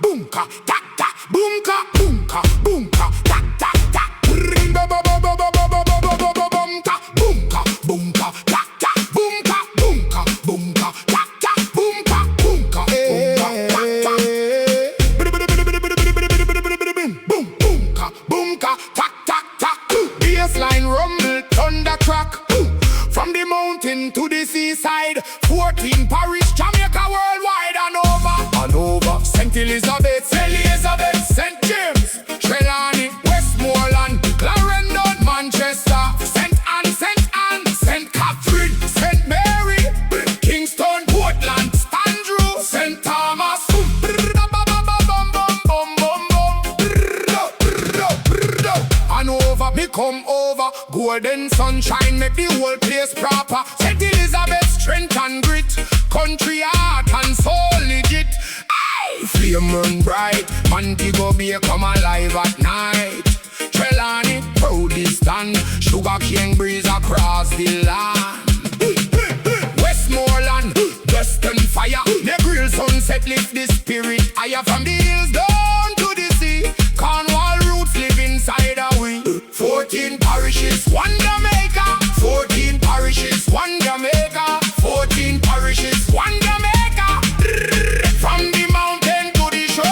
boomka, boomka, tak tak, boomka, boomka, boomka, tak tak tak. Boomka, boomka, boomka, tak tak, boomka, boomka, boomka, tak tak, boomka, boomka, boomka, boomka, boomka, tak tak tak. Bassline rumble, thunder crack. From the mountain to the seaside, 14 parish, Jamaica worldwide and over. St. Elizabeth, St. James, Trelawney, Westmoreland, Clarendon, Manchester, St. Anne, St. Catherine, St. Mary, Kingston, Portland, Andrew, St. Thomas. And over, me come over. Golden sunshine make the whole place proper. St. Elizabeth, strength and grit, country art and soul legit. Aye, flame run bright, Montego Bay come alive at night. Trelawney, proudly stand, sugar cane breeze across the land. Westmoreland, western fire, the grill sunset lift the spirit higher. From the hills down to the sea, Cornwall roots live inside a we. 14 parishes, one Jamaica. 14 parishes, one Jamaica. 14 parishes, one Jamaica. From the mountain to the shore.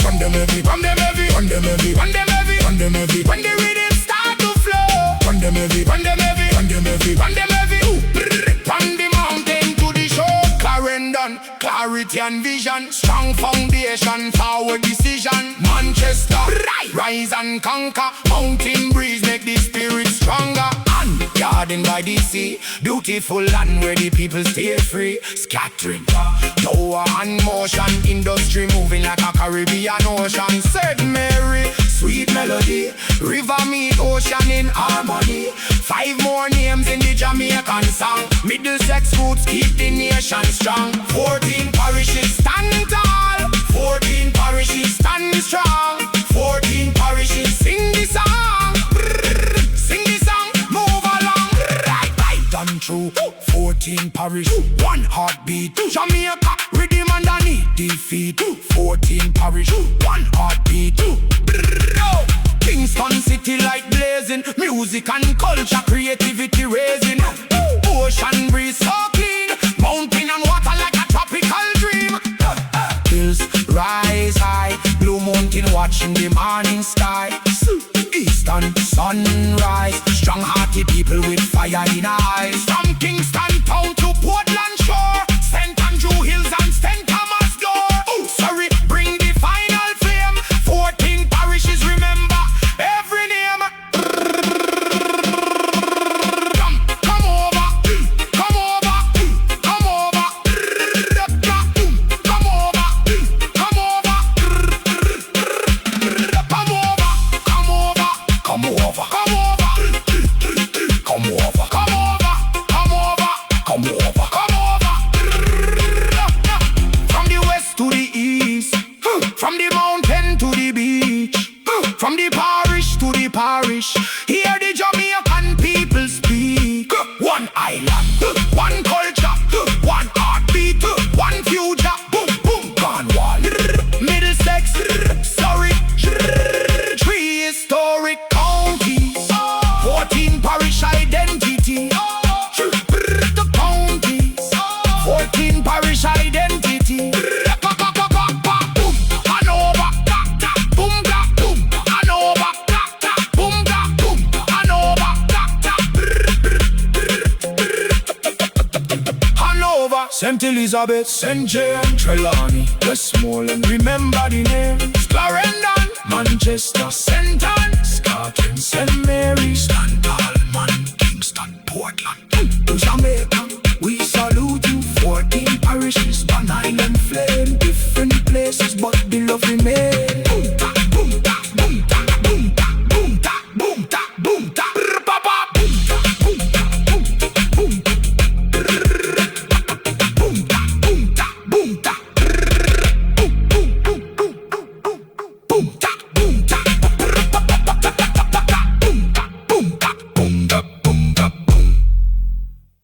From them heavy, from them heavy, from them heavy, from them heavy, from them heavy. When the rhythm start to flow. From them heavy, from them heavy, from them heavy, from them heavy. From the mountain to the shore. Clarendon, clarity and vision. Strong foundation, forward decision. Manchester, rise and conquer. Mountain breeze make the spirit stronger. And garden by the sea, beautiful land where the people stay free. Scattering power and motion, industry moving like a Caribbean ocean. St. Mary, sweet melody, river meet ocean in harmony. 5 more names in the Jamaican song. Middlesex roots keep the nation strong. 14 parishes stand tall. 14 parishes stand strong. 14 parishes sing the song. Sing the song, move along. Right and true. 14 parish, one heartbeat. Jamaica, rhythm underneath the feet. 14 parish, one heartbeat. Kingston city light blazing, music and culture, creativity raising. Ocean breeze so clean, mountain and water like a tropical dream. Hills rise high, blue mountain watching the morning sky. Eastern sunrise, strong-hearted people with fire in eyes. From Kingston town to Portland shore, St. Andrew Hills and St. Thomas door. Oh, sorry, bring the final flame. 14 parishes, remember every name. Come over, come over, come over, come over, come over, come over, come over, come over, come over, come over, come over, come over, come over, come over. From the west to the east, from the mountain to the beach, from the parish to the parish, hear the Jamaican people speak. One island, one culture, one heartbeat, one future. Boom, boom, Cornwall, Middlesex, Surrey, 3 historic counties. 14 parish identity. The counties. 14 parish identity. St. Elizabeth, St. James, Trelawney, Westmoreland, remember the names. Clarendon, Manchester, St. Anne, Scotland, St. Mary, Stand Tall, Kingston, Portland, Jamaica.